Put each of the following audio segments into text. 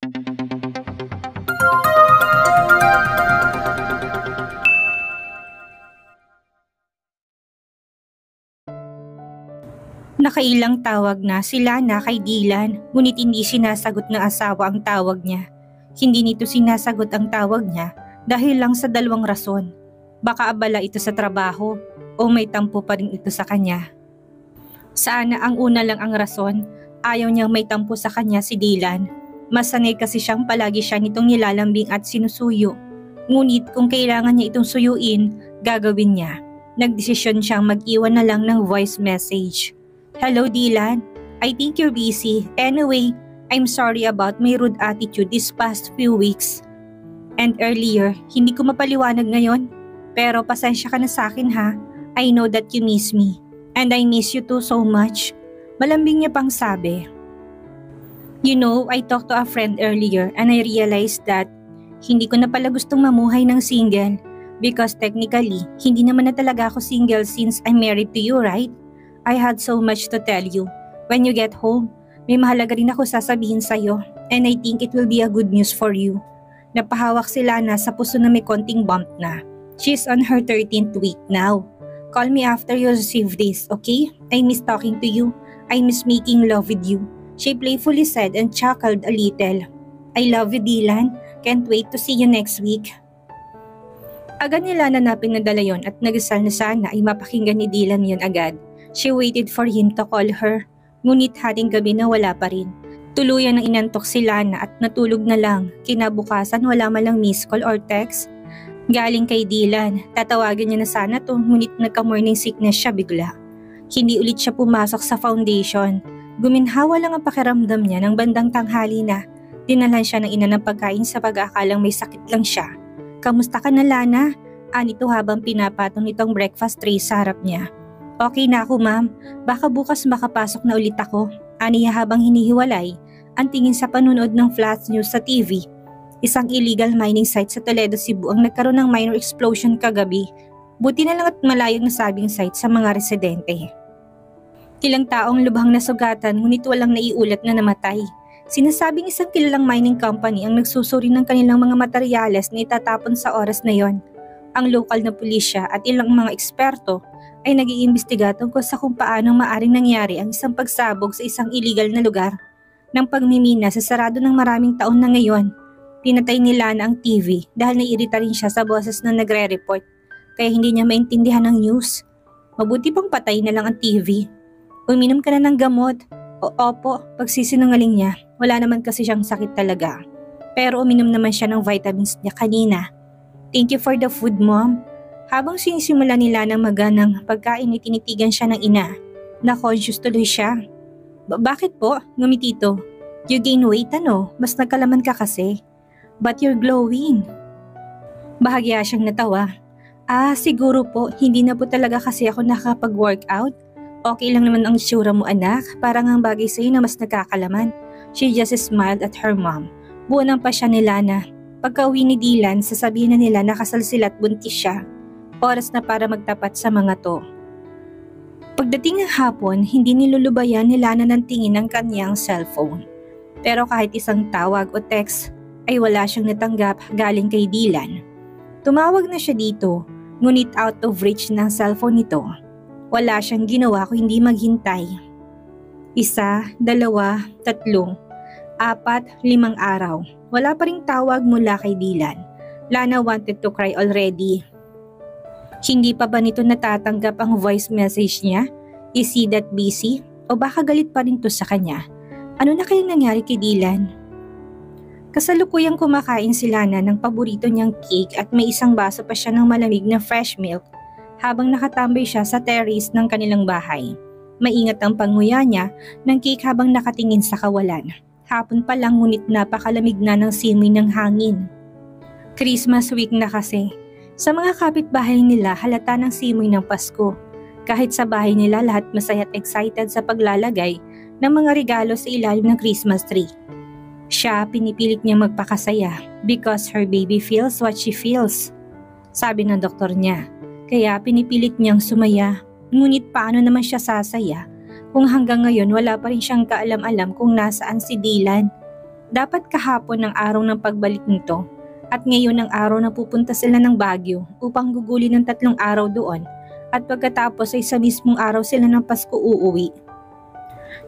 Nakailang tawag na si Lana kay Dylan, ngunit hindi sinasagot ng asawa ang tawag niya. Hindi nito sinasagot ang tawag niya dahil lang sa dalawang rason. Baka abala ito sa trabaho o may tampo pa rin ito sa kanya. Sana ang una lang ang rason, ayaw niyang may tampo sa kanya si Dylan. Masanay kasi siyang palagi siya nitong nilalambing at sinusuyo. Ngunit kung kailangan niya itong suyuin, gagawin niya. Nagdesisyon siyang mag-iwan na lang ng voice message. Hello Dylan, I think you're busy. Anyway, I'm sorry about my rude attitude these past few weeks. And earlier, hindi ko mapaliwanag ngayon. Pero pasensya ka na sa akin ha. I know that you miss me. And I miss you too so much. Malambing niya pang sabi. You know, I talked to a friend earlier and I realized that hindi ko na pala gustong mamuhay ng single. Because technically, hindi naman na talaga ako single since I'm married to you, right? I had so much to tell you. When you get home, may mahalaga rin ako sasabihin sa'yo and I think it will be a good news for you. Napahawak si Lana sa puso na may konting bump na. She's on her 13th week now. Call me after you receive this, okay? I miss talking to you. I miss making love with you. She playfully said and chuckled a little. I love you, Dylan. Can't wait to see you next week. Agad ni Lana na pinadala yon at nagsal na sana ay mapakinggan ni Dylan yon agad. She waited for him to call her, ngunit hating gabi na wala pa rin. Tuluyan ng inantok si Lana at natulog na lang. Kinabukasan wala malang miss call or text. Galing kay Dylan, tatawagin niya na sana to, ngunit nagka-morning sickness siya bigla. Hindi ulit siya pumasok sa foundation. Guminhawa lang ang pakiramdam niya ng bandang tanghali na. Dinalhan siya ng ina ng pagkain sa pag-aakalang may sakit lang siya. Kamusta ka na Lana? Anito habang pinapatong nitong breakfast tray sa harap niya. Okay na ako ma'am, baka bukas makapasok na ulit ako. Aniya habang hinihiwalay, ang tingin sa panunood ng flash news sa TV. Isang illegal mining site sa Toledo, Cebu ang nagkaroon ng minor explosion kagabi. Buti na lang at malayong nasabing site sa mga residente. Ilang taong lubhang nasugatan ngunit walang naiulat na namatay. Sinasabing isang kilalang mining company ang nagsusuri ng kanilang mga materyales na itatapon sa oras na yon. Ang lokal na pulisya at ilang mga eksperto ay nag-iimbestiga tungkol sa kung paano maaring nangyari ang isang pagsabog sa isang illegal na lugar. Ng pagmimina sa sarado ng maraming taon na ngayon, pinatay ni Lana ang TV dahil naiirita rin siya sa boses na nagre-report kaya hindi niya maintindihan ang news. Mabuti pang patay na lang ang TV. Uminom ka na ng gamot. Opo, pagsisinungaling niya, wala naman kasi siyang sakit talaga. Pero uminom naman siya ng vitamins niya kanina. Thank you for the food, Mom. Habang sinisimula nila ng maganang pagkain ay tinitigan siya ng ina. Na-conscious tuloy siya. Bakit po? Ngumiti ito. You gain weight ano? Mas nagkalaman ka kasi. But you're glowing. Bahagya siyang natawa. Siguro po, hindi na po talaga kasi ako nakapag-workout. Okay lang naman ang itsura mo anak, parang ang bagay sa'yo na mas nagkakalaman. She just smiled at her mom. Buwanang pa siya ni Lana. Pagka-uwi ni Dylan, sasabihin na nila nakasal sila at buntis siya. Oras na para magtapat sa mga to. Pagdating ng hapon, hindi nilulubayan ni Lana ng tingin ng kanyang cellphone. Pero kahit isang tawag o text ay wala siyang natanggap galing kay Dylan. Tumawag na siya dito, ngunit out of reach ng cellphone nito. Wala siyang ginawa kung hindi maghintay. 1, 2, 3, 4, 5 araw. Wala pa ring tawag mula kay Dylan. Lana wanted to cry already. Hindi pa ba nito natatanggap ang voice message niya? Is he that busy? O baka galit pa rin to sa kanya? Ano na kayang nangyari kay Dylan? Kasalukuyang kumakain si Lana ng paborito niyang cake at may isang baso pa siya ng malamig na fresh milk habang nakatambay siya sa terrace ng kanilang bahay. Maingat ang panguya niya ng cake habang nakatingin sa kawalan. Hapon pa lang ngunit napakalamig na ng simoy ng hangin. Christmas week na kasi. Sa mga kapitbahay nila halata ng simoy ng Pasko. Kahit sa bahay nila lahat masaya at excited sa paglalagay ng mga regalo sa ilalim ng Christmas tree. Siya pinipilit niyang magpakasaya because her baby feels what she feels. Sabi ng doktor niya. Kaya pinipilit niyang sumaya. Ngunit paano naman siya sasaya kung hanggang ngayon wala pa rin siyang kaalam-alam kung nasaan si Dylan. Dapat kahapon ang araw ng pagbalik nito at ngayon ang araw na pupunta sila ng Baguio upang guguli ng 3 araw doon at pagkatapos ay sa mismong araw sila ng Pasko uuwi.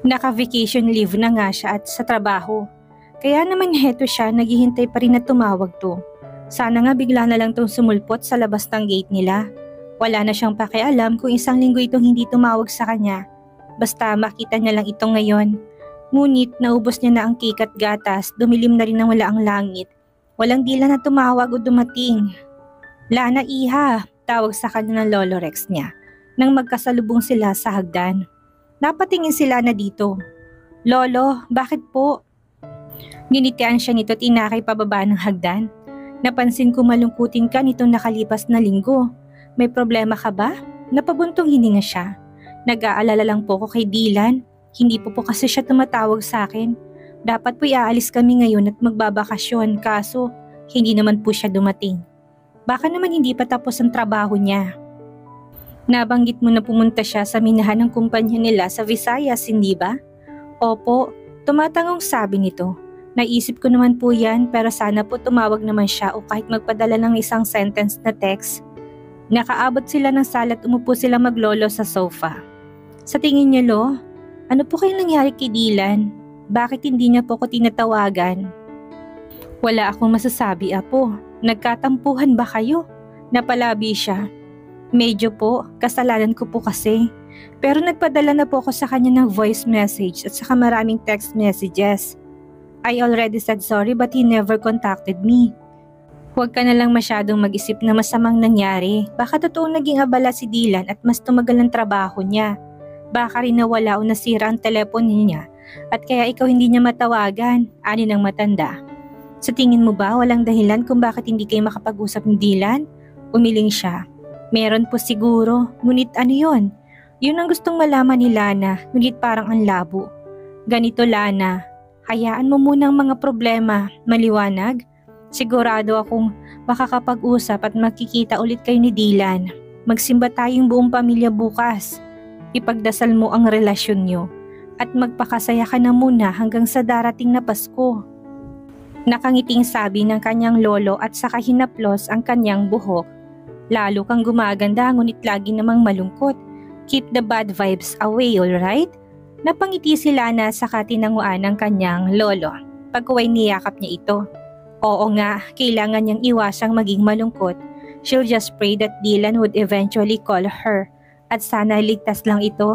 Naka-vacation leave na nga siya at sa trabaho. Kaya naman heto siya naghihintay pa rin na tumawag to. Sana nga bigla na lang tong sumulpot sa labas ng gate nila. Wala na siyang pakialam kung 1 linggo itong hindi tumawag sa kanya. Basta makita niya lang ito ngayon. Ngunit naubos niya na ang cake at gatas, dumilim na rin ng wala ang langit. Walang dila na tumawag o dumating. Lana iha, tawag sa kanya ng Lolo Rex niya nang magkasalubong sila sa hagdan. Napatingin sila na dito. Lolo, bakit po? Ginitian siya nito at inakay pababa ng hagdan. Napansin ko malungkutin ka nitong nakalipas na linggo. May problema ka ba? Napabuntong hininga siya. Nag-aalala lang po ko kay Dylan. Hindi po kasi siya tumatawag sa akin. Dapat po iaalis kami ngayon at magbabakasyon kaso hindi naman po siya dumating. Baka naman hindi pa tapos ang trabaho niya. Nabanggit mo na pumunta siya sa minahan ng kumpanya nila sa Visayas, hindi ba? Opo, tumatangong sabi nito. Naisip ko naman po yan pero sana po tumawag naman siya o kahit magpadala ng isang sentence na text. Nakaabot sila ng sala at umupo sila maglolo sa sofa. Sa tingin niyo, Lo, ano po kayong nangyari kay Dylan? Bakit hindi niya po ko tinatawagan? Wala akong masasabi, Apo. Nagkatampuhan ba kayo? Napalabi siya. Medyo po, kasalanan ko po kasi. Pero nagpadala na po ako sa kanya ng voice message at saka maraming text messages. I already said sorry but he never contacted me. Huwag ka na lang masyadong mag-isip na masamang nangyari. Baka totoong naging abala si Dylan at mas tumagal ang trabaho niya. Baka rin nawala o nasira ang telepono niya at kaya ikaw hindi niya matawagan, ani ng matanda. Sa tingin mo ba walang dahilan kung bakit hindi kayo makapag-usap ni Dylan? Umiling siya. Meron po siguro, ngunit ano yon? Yun ang gustong malaman ni Lana, ngunit parang ang labo. Ganito Lana, hayaan mo munang mga problema, maliwanag. Sigurado akong makakapag-usap at makikita ulit kayo ni Dylan. Magsimba tayong buong pamilya bukas. Ipagdasal mo ang relasyon nyo at magpakasaya ka na muna hanggang sa darating na Pasko. Nakangiting sabi ng kanyang lolo at saka hinaplos ang kanyang buhok. Lalo kang gumaganda ngunit lagi namang malungkot. Keep the bad vibes away, alright? Napangiti si Lana sa katinanguan ng kanyang lolo. Pagkuway niyakap niya ito. Oo nga, kailangan niyang iwasang maging malungkot. She'll just pray that Dylan would eventually call her. At sana ligtas lang ito.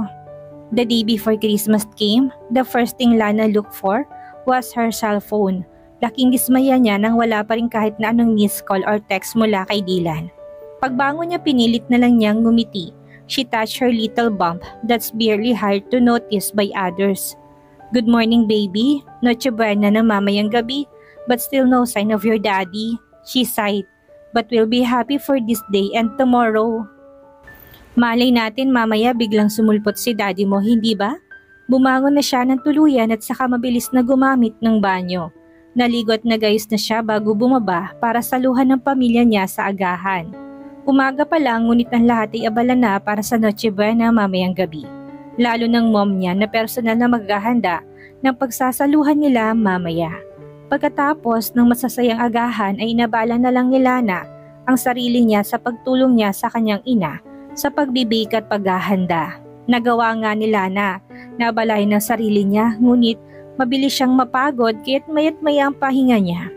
The day before Christmas came, the first thing Lana looked for was her cell phone. Laking dismaya niya nang wala pa rin kahit na anong missed call or text mula kay Dylan. Pagbangon niya pinilit na lang niyang ngumiti. She touched her little bump that's barely hard to notice by others. Good morning baby, Noche Buena na mamayang gabi, but still no sign of your daddy. She sighed, but we'll be happy for this day and tomorrow. Malay natin mamaya biglang sumulpot si daddy mo, hindi ba? Bumangon na siya ng tuluyan at saka mabilis na gumamit ng banyo. Naligo at nagayos na siya bago bumaba para saluhan ng pamilya niya sa agahan. Umaga pa lang ngunit ang lahat ay abala na para sa Noche Buena mamayang gabi. Lalo ng mom niya na personal na maghahanda ng pagsasaluhan nila mamaya. Pagkatapos ng masasayang agahan ay inabala na lang ni Lana ang sarili niya sa pagtulong niya sa kanyang ina sa pagbibig at paghahanda. Nagawa nga ni Lana na abalahin ang sarili niya ngunit mabilis siyang mapagod kaya't mayat-maya ang pahinga niya.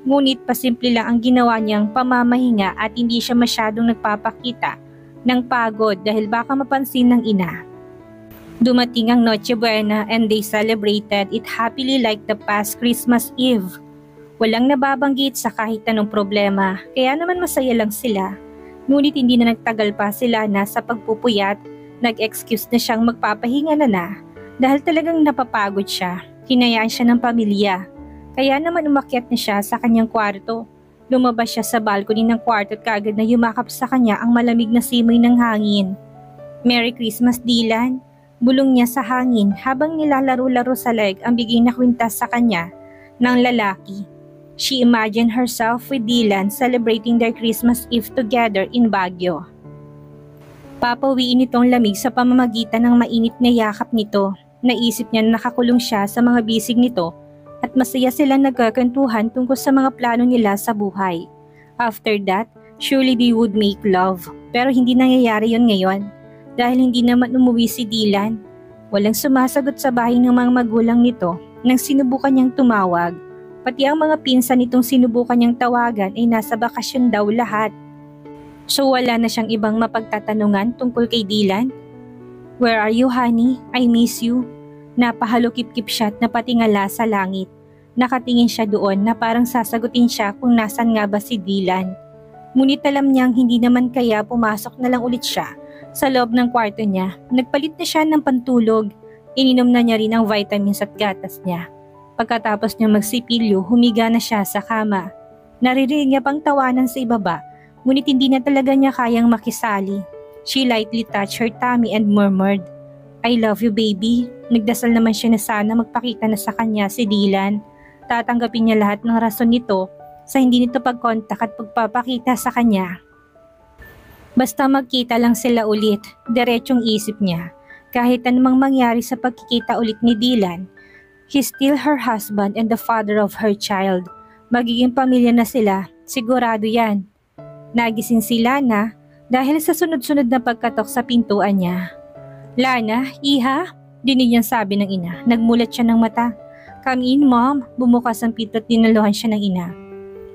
Ngunit pasimple lang ang ginawa niyang pamamahinga at hindi siya masyadong nagpapakita ng pagod dahil baka mapansin ng ina. Dumating ang Noche Buena and they celebrated it happily like the past Christmas Eve. Walang nababanggit sa kahit anong problema kaya naman masaya lang sila. Ngunit hindi na nagtagal pa sila na sa pagpupuyat, nag-excuse na siyang magpapahinga na dahil talagang napapagod siya. Hinayaan siya ng pamilya. Kaya naman umakyat na siya sa kanyang kwarto. Lumabas siya sa balcony ng kwarto at kaagad na yumakap sa kanya ang malamig na simoy ng hangin. Merry Christmas, Dylan. Bulong niya sa hangin habang nilalaro-laro sa leg ang bigay na kwintas sa kanya ng lalaki. She imagined herself with Dylan celebrating their Christmas Eve together in Baguio. Papawiin itong lamig sa pamamagitan ng mainit na yakap nito. Naisip niya na nakakulong siya sa mga bisig nito at masaya silang nagkakwentuhan tungkol sa mga plano nila sa buhay. After that, surely they would make love. Pero hindi nangyayari yon ngayon dahil hindi naman umuwi si Dylan. Walang sumasagot sa bahay ng mga magulang nito nang sinubukan niyang tumawag. Pati ang mga pinsan nitong sinubukan niyang tawagan ay nasa bakasyon daw lahat. So wala na siyang ibang mapagtatanungan tungkol kay Dylan. "Where are you, honey? I miss you." Napahalukip-kip siya at napatingala sa langit. Nakatingin siya doon na parang sasagutin siya kung nasan nga ba si Dylan. Ngunit alam niyang hindi naman kaya pumasok na lang ulit siya sa loob ng kwarto niya. Nagpalit na siya ng pantulog. Ininom na niya rin ang vitamins at gatas niya. Pagkatapos niya magsipilyo, humiga na siya sa kama. Naririnig niya pang tawanan sa ibaba, ngunit hindi na talaga niya kayang makisali. She lightly touched her tummy and murmured, "I love you, baby." Nagdasal naman siya na sana magpakita na sa kanya si Dylan. Tatanggapin niya lahat ng rason nito sa hindi nito pagkontak at pagpapakita sa kanya. Basta magkita lang sila ulit, diretsong isip niya. Kahit anumang mangyari sa pagkikita ulit ni Dylan, he's still her husband and the father of her child. Magiging pamilya na sila, sigurado yan. Nagising si Lana dahil sa sunod-sunod na pagkatok sa pintuan niya. "Lana, iha?" dinig niyang sabi ng ina. Nagmulat siya ng mata. "Come in, Mom." Bumukas ang pinto at dinaluhan siya ng ina.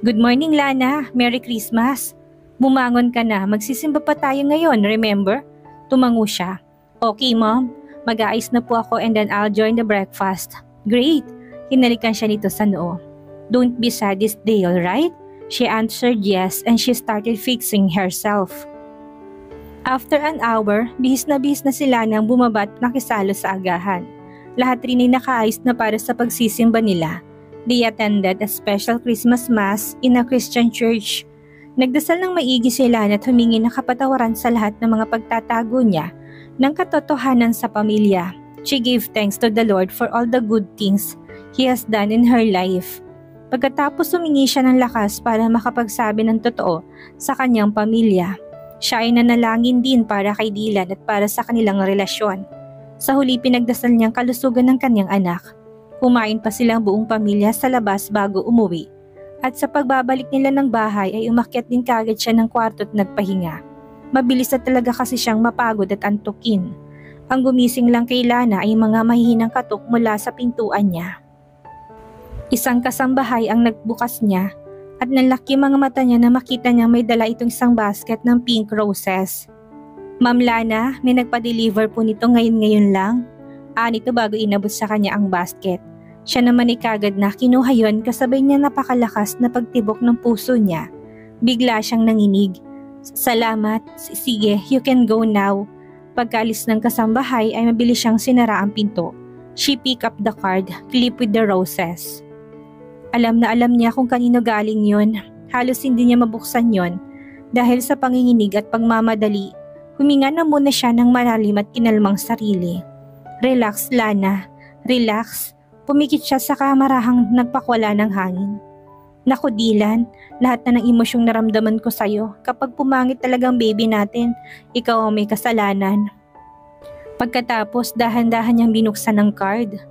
"Good morning, Lana. Merry Christmas." "Bumangon ka na. Magsisimba pa tayo ngayon, remember?" Tumango siya. "Okay, Mom. Mag-aayos na po ako and then I'll join the breakfast." "Great." Hinalikan siya nito sa noo. "Don't be sad this day, alright?" She answered yes and she started fixing herself. After an hour, bihis na sila nang bumaba at nakisalo sa agahan. Lahat rin ay nakaayos na para sa pagsisimba nila. They attended a special Christmas Mass in a Christian church. Nagdasal ng maigi si Lana at humingi ng kapatawaran sa lahat ng mga pagtatago niya ng katotohanan sa pamilya. She gave thanks to the Lord for all the good things He has done in her life. Pagkatapos humingi siya ng lakas para makapagsabi ng totoo sa kanyang pamilya. Siya ay nanalangin din para kay Dylan at para sa kanilang relasyon. Sa huli pinagdasal niyang kalusugan ng kanyang anak. Kumain pa silang buong pamilya sa labas bago umuwi. At sa pagbabalik nila ng bahay ay umakyat din kagad siya ng kwarto at nagpahinga. Mabilis na talaga kasi siyang mapagod at antukin. Ang gumising lang kay Lana ay mga mahihinang katok mula sa pintuan niya. Isang kasambahay ang nagbukas niya at nalaki mga mata niya na makita niya may dala itong isang basket ng pink roses. "Ma'am Lana, may nagpa-deliver po nito ngayon lang." Nito bago inabot sa kanya ang basket. Siya naman ay kagad na kinuha yon kasabay niya napakalakas na pagtibok ng puso niya. Bigla siyang nanginig. "Salamat, sige, you can go now." Pagkaalis ng kasambahay ay mabilis siyang sinara ang pinto. She picked up the card, clipped with the roses. Alam na alam niya kung kanino galing yon. Halos hindi niya mabuksan yon. Dahil sa panginginig at pagmamadali, huminga na muna siya ng malalim at kinalmang sarili. "Relax, Lana. Relax." Pumikit siya sa kamarahang nagpakwala ng hangin. "Naku, Dylan, lahat na ng emosyong naramdaman ko sa'yo. Kapag pumangit talagang baby natin, ikaw ang may kasalanan." Pagkatapos, dahan-dahan niyang binuksan ang card.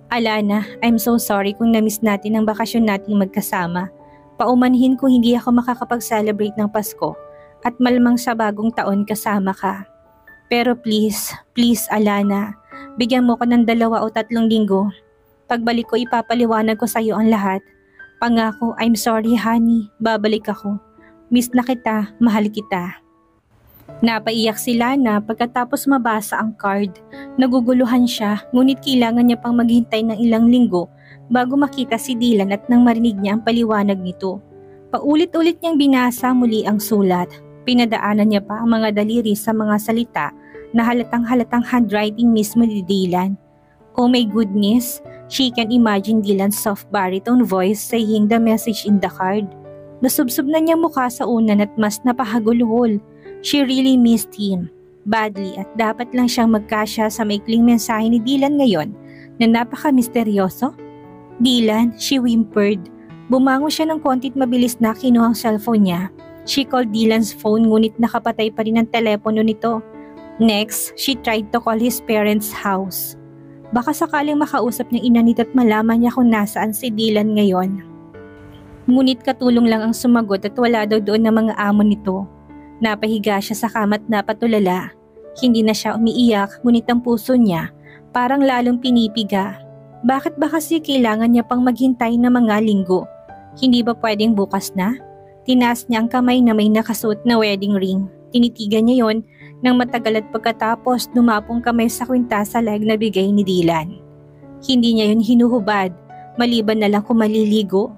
"Alana, I'm so sorry kung na-miss natin ang bakasyon nating magkasama. Paumanhin kung hindi ako makakapag-celebrate ng Pasko at malamang sa bagong taon kasama ka. Pero please, Alana, bigyan mo ko ng 2 o 3 linggo. Pagbalik ko ipapaliwanag ko sa'yo ang lahat. Pangako, I'm sorry honey, babalik ako. Miss na kita, mahal kita." Napaiyak si Lana pagkatapos mabasa ang card. Naguguluhan siya, ngunit kailangan niya pang maghintay ng ilang linggo bago makita si Dylan at nang marinig niya ang paliwanag nito. Paulit-ulit niyang binasa muli ang sulat. Pinadaanan niya pa ang mga daliri sa mga salita na halatang-halatang handwriting mismo ni Dylan. Oh my goodness, she can imagine Dylan's soft baritone voice saying the message in the card. Nasubsob na niyang mukha sa unan at mas napahaguluhol. She really missed him badly at dapat lang siyang magkasya sa maikling mensahe ni Dylan ngayon na napaka-misteryoso. "Dylan," she whimpered. Bumangon siya ng kontit mabilis na kinuha ang cellphone niya. She called Dylan's phone ngunit nakapatay pa rin ang telepono nito. Next, she tried to call his parents' house. Baka sakaling makausap niya ina nito at malaman niya kung nasaan si Dylan ngayon. Ngunit katulong lang ang sumagot at wala daw doon ng mga amo nito. Napahiga siya sa kama at napatulala. Hindi na siya umiiyak, ngunit ang puso niya parang lalong pinipiga. Bakit ba kasi kailangan niya pang maghintay ng mga linggo? Hindi ba pwedeng bukas na? Tinaas niya ang kamay na may nakasuot na wedding ring. Tinitigan niya yon nang matagal at pagkatapos dumapong kamay sa kwintas sa leg na bigay ni Dylan. Hindi niya yun hinuhubad, maliban na lang kung maliligo.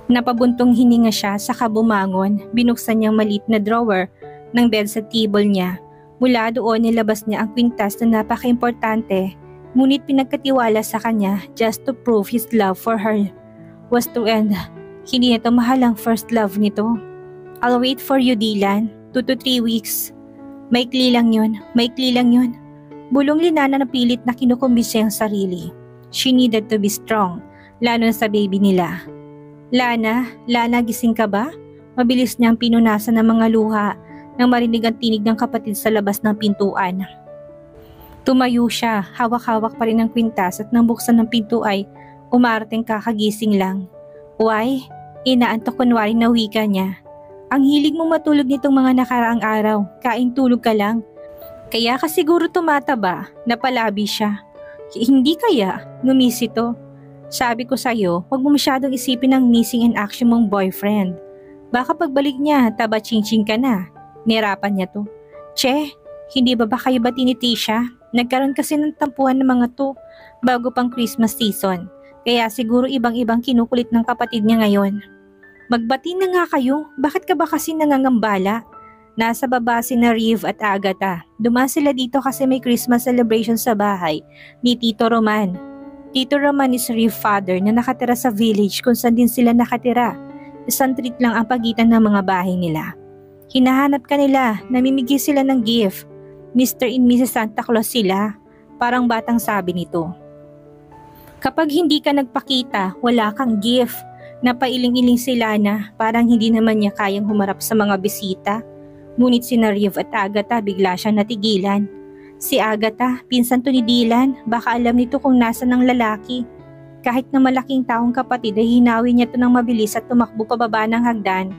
Napabuntong hininga siya saka bumangon, binuksan niyang maliit na drawer ng bedside table niya. Mula doon nilabas niya ang kwintas na napaka-importante, ngunit pinagkatiwala sa kanya just to prove his love for her was to end. Hindi nito mahal ang first love nito. I'll wait for you, Dylan. 2 to 3 weeks. Maikli lang yun. Bulong Linana na pilit na kinukumbinsi ang sarili. She needed to be strong, lalo na sa baby nila. Lana, gising ka ba? Mabilis niyang pinunasan ng mga luha nang marinig ang tinig ng kapatid sa labas ng pintuan. Tumayo siya, hawak-hawak pa rin ang kwintas at nang buksan ng pinto ay umarteng kakagising lang. Why? Inaantok kunwari na wika niya. Ang hilig mong matulog nitong mga nakaraang araw, kain tulog ka lang. Kaya ka siguro tumataba, napalabi siya. Hindi kaya, ngumisi to. Sabi ko sa'yo, huwag mo masyadong isipin ang missing in action mong boyfriend. Baka pagbalik niya, taba-ching-ching ka na. Nirapan niya to. Che, hindi ba kayo bati ni Tisha? Nagkaroon kasi ng tampuhan ng mga to bago pang Christmas season. Kaya siguro ibang-ibang kinukulit ng kapatid niya ngayon. Magbati na nga kayo, bakit ka ba kasi nangangambala? Nasa baba si na Riv at Agatha. Dumaan sila dito kasi may Christmas celebration sa bahay ni Tito Roman. Tito Roman is Riv's father na nakatira sa village kung saan din sila nakatira. Isang treat lang ang pagitan ng mga bahay nila. Hinahanap ka nila, namimigay sila ng gift. Mr. and Mrs. Santa Claus sila, parang batang sabi nito. Kapag hindi ka nagpakita, wala kang gift. Napailing-iling sila na parang hindi naman niya kayang humarap sa mga bisita. Ngunit si Riv at Agatha bigla siyang natigilan. Si Agatha, pinsan to ni Dylan, baka alam nito kung nasa ng lalaki. Kahit na malaking taong kapatid ay hinawi niya to ng mabilis at tumakbo pababa ng hagdan.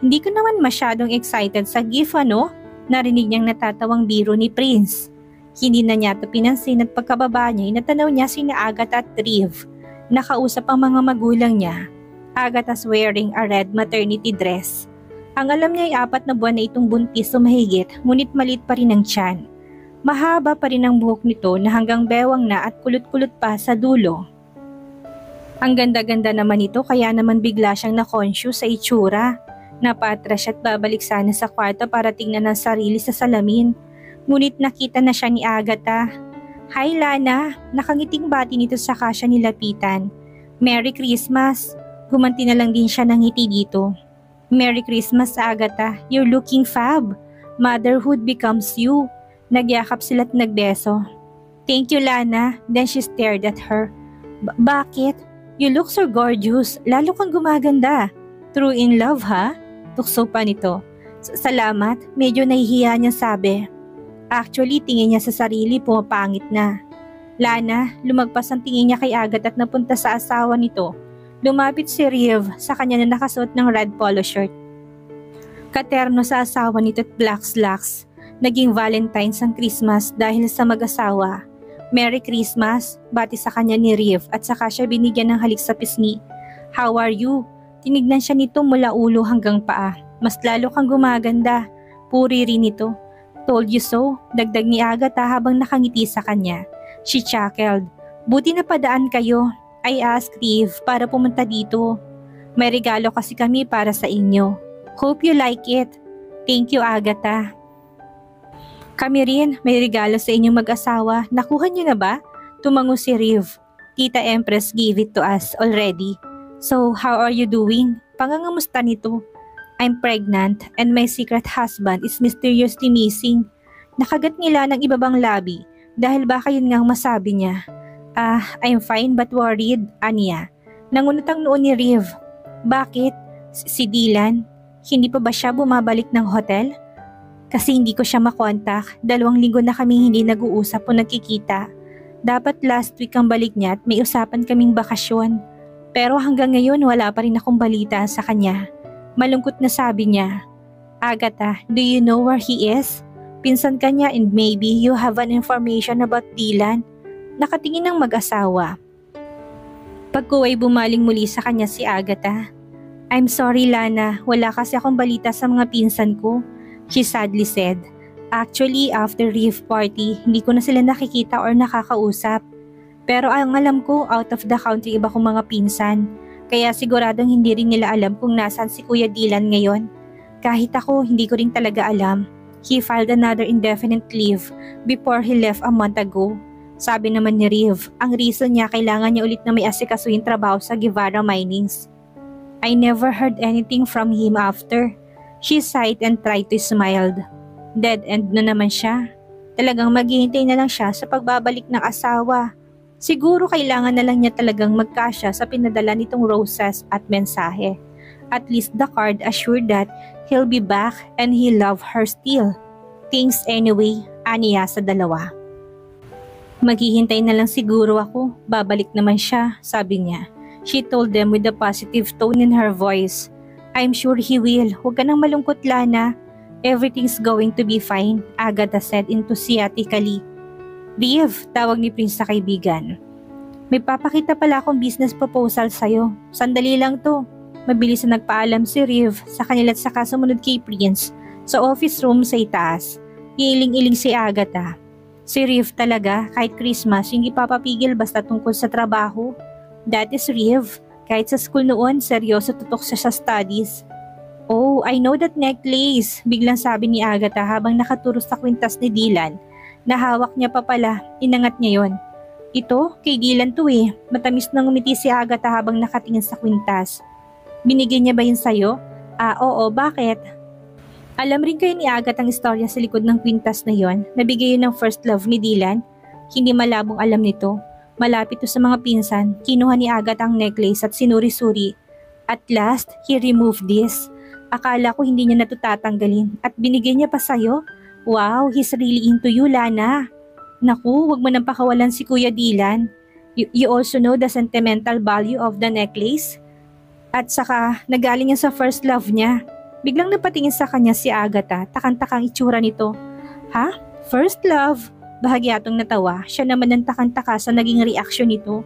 Hindi ko naman masyadong excited sa gift ano? Narinig niyang natatawang biro ni Prince. Hindi na niya to pinansin at pagkababa niya inatanaw niya sina Agatha at Riv. Nakausap ang mga magulang niya. Agatha's wearing a red maternity dress. Ang alam niya ay 4 na buwan na itong buntis o mahigit, ngunit maliit pa rin ang tiyan. Mahaba pa rin ang buhok nito na hanggang bewang na at kulot-kulot pa sa dulo. Ang ganda-ganda naman ito kaya naman bigla siyang na-conscious sa itsura. Napatras siya at babalik sana sa kwarto para tingnan ang sarili sa salamin. Ngunit nakita na siya ni Agatha. Hi Lana, nakangiting bati nito sa siya nilapitan. Merry Christmas. Gumanti na lang din siya ng ngiti dito. Merry Christmas Agatha, you're looking fab. Motherhood becomes you. Nagyakap sila at nagbeso. Thank you Lana, then she stared at her. Bakit? You look so gorgeous, lalo kang gumaganda. True in love ha? Tukso pa nito. Salamat, medyo nahihiya niya sabi. Actually, tingin niya sa sarili pumapangit na. Lana, lumagpas ang tingin niya kay Agatha at napunta sa asawa nito. Lumapit si Riv sa kanya na nakasuot ng red polo shirt. Katerno sa asawa nito at black slacks. Naging Valentine's ang Christmas dahil sa mag-asawa. Merry Christmas, bati sa kanya ni Riv at saka siya binigyan ng halik sa pisngi. How are you? Tinignan siya nito mula ulo hanggang paa. Mas lalo kang gumaganda. Puri rin ito. Told you so, dagdag ni Agatha habang nakangiti sa kanya. She chuckled. Buti na padaan kayo. I asked Riv para pumunta dito. May regalo kasi kami para sa inyo. Hope you like it. Thank you Agatha. Kami rin, may regalo sa inyong mag-asawa. Nakuha niyo na ba? Tumango si Riv. Tita Empress gave it to us already. So, how are you doing? Pangangamusta nito? I'm pregnant and my secret husband is mysteriously missing. Nakagat nila ng ibabang labi dahil baka yun ngang masabi niya. I'm fine but worried, Anya. Nangunot ang noon ni Riv. Bakit? Si Dylan? Hindi pa ba siya bumabalik ng hotel? Kasi hindi ko siya makontak. 2 linggo na kaming hindi nag-uusap o nagkikita. Dapat last week ang balik niya at may usapan kaming bakasyon. Pero hanggang ngayon wala pa rin akong balita sa kanya. Malungkot na sabi niya, Agatha, do you know where he is? Pinsan ka niya and maybe you have an information about Dylan. Nakatingin ng mag-asawa. Pagkuway bumaling muli sa kanya si Agatha. I'm sorry Lana, wala kasi akong balita sa mga pinsan ko, she sadly said. Actually, after Reef Party, hindi ko na sila nakikita or nakakausap. Pero ang alam ko, out of the country iba kong mga pinsan. Kaya siguradong hindi rin nila alam kung nasaan si Kuya Dylan ngayon. Kahit ako, hindi ko rin talaga alam. He filed another indefinite leave before he left a month ago. Sabi naman ni Reef, ang reason niya kailangan niya ulit na may asikasuhin trabaho sa Guevara Minings. I never heard anything from him after. She sighed and tried to smile. Dead end na naman siya. Talagang maghihintay na lang siya sa pagbabalik ng asawa. Siguro kailangan na lang niya talagang magkasya sa pinadala nitong roses at mensahe. At least the card assured that he'll be back and he love her still. Thanks anyway, aniya sa dalawa. Maghihintay na lang siguro ako, babalik naman siya, sabi niya. She told them with a positive tone in her voice. I'm sure he will. Huwag ka nang malungkot, Lana. Everything's going to be fine, Agatha said enthusiastically. Reeve, tawag ni Prince sa kaibigan. May papakita pala akong business proposal sa'yo. Sandali lang to. Mabilis na nagpaalam si Reeve sa kanila at saka sumunod kay Prince sa office room sa itaas. Iiling-iling si Agatha. Si Reeve talaga, kahit Christmas, hindi papapigil basta tungkol sa trabaho. That is Reeve. Kahit sa school noon, seryoso tutok siya sa studies. Oh, I know that necklace, biglang sabi ni Agatha habang nakaturo sa kwintas ni Dylan. Nahawak niya pa pala, inangat niya yon. Ito, kay Dylan to eh. Matamis na ngumiti si Agatha habang nakatingin sa kwintas. Binigyan niya ba yun sa'yo? Oo, bakit? Alam rin kayo ni Agatha ang istorya sa likod ng kwintas na yon, nabigay yun ng first love ni Dylan. Hindi malabong alam nito. Malapit to sa mga pinsan, kinuha ni Agatha ang necklace at sinuri-suri. At last, he removed this. Akala ko hindi niya natutatanggalin at binigay niya pa sa'yo. Wow, he's really into you, Lana. Naku, wag mo nang pakawalan si Kuya Dylan. You also know the sentimental value of the necklace? At saka, nagaling niya sa first love niya. Biglang napatingin sa kanya si Agatha, takang-takang itsura nito. Ha? First love? Bahagyatong natawa, siya naman ang takang-taka sa naging reaksyon nito.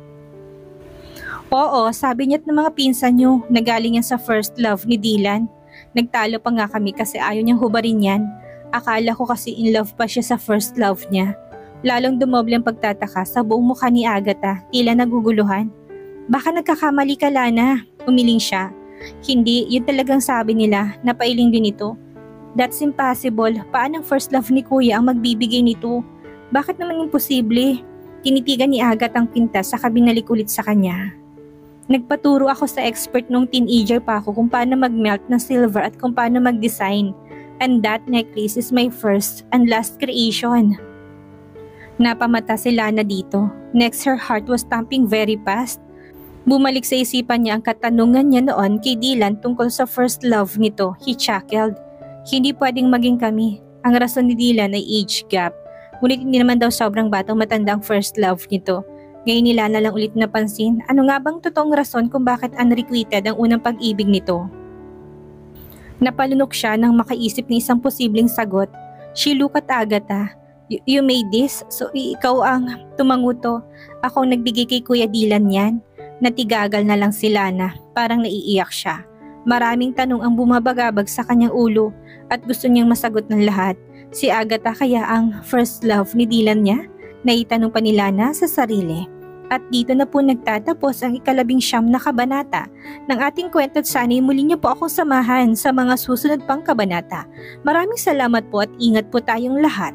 Oo, sabi niya't ng mga pinsan niyo, nagaling yan sa first love ni Dylan. Nagtalo pa nga kami kasi ayaw niyang hubarin yan. Akala ko kasi in love pa siya sa first love niya. Lalong dumoble ang pagtataka sa buong mukha ni Agatha, tila naguguluhan. Baka nagkakamali ka, Lana, umiling siya. Hindi, yun talagang sabi nila, napailing din ito. That's impossible, paano ang first love ni Kuya ang magbibigay nito? Bakit naman imposible? Tinitigan ni Agatha ang pintas saka binalik ulit sa kanya. Nagpaturo ako sa expert nung teenager pa ako kung paano mag-melt ng silver at kung paano mag-design. And that necklace is my first and last creation. Napamata si Lana dito. Next, her heart was thumping very fast. Bumalik sa isipan niya ang katanungan niya noon kay Dylan tungkol sa first love nito. He chuckled. Hindi pwedeng maging kami. Ang rason ni Dylan ay age gap. Ngunit hindi naman daw sobrang batang matanda ang first love nito. Ngayon ni Lana lang ulit napansin, ano nga bang totoong rason kung bakit unrequited ang unang pag-ibig nito? Napalunok siya nang makaisip ng isang posibleng sagot. She looked at Agatha. You made this? So ikaw ang tumanguto. Ako ang nagbigay kay Kuya Dylan yan. Natigagal na lang si Lana, parang naiiyak siya. Maraming tanong ang bumabagabag sa kanyang ulo at gusto niyang masagot ng lahat. Si Agatha kaya ang first love ni Dylan niya? Naitanong pa ni Lana sa sarili. At dito na po nagtatapos ang 19 na kabanata ng ating kwento at sana'y muli niyo po akong samahan sa mga susunod pang kabanata. Maraming salamat po at ingat po tayong lahat.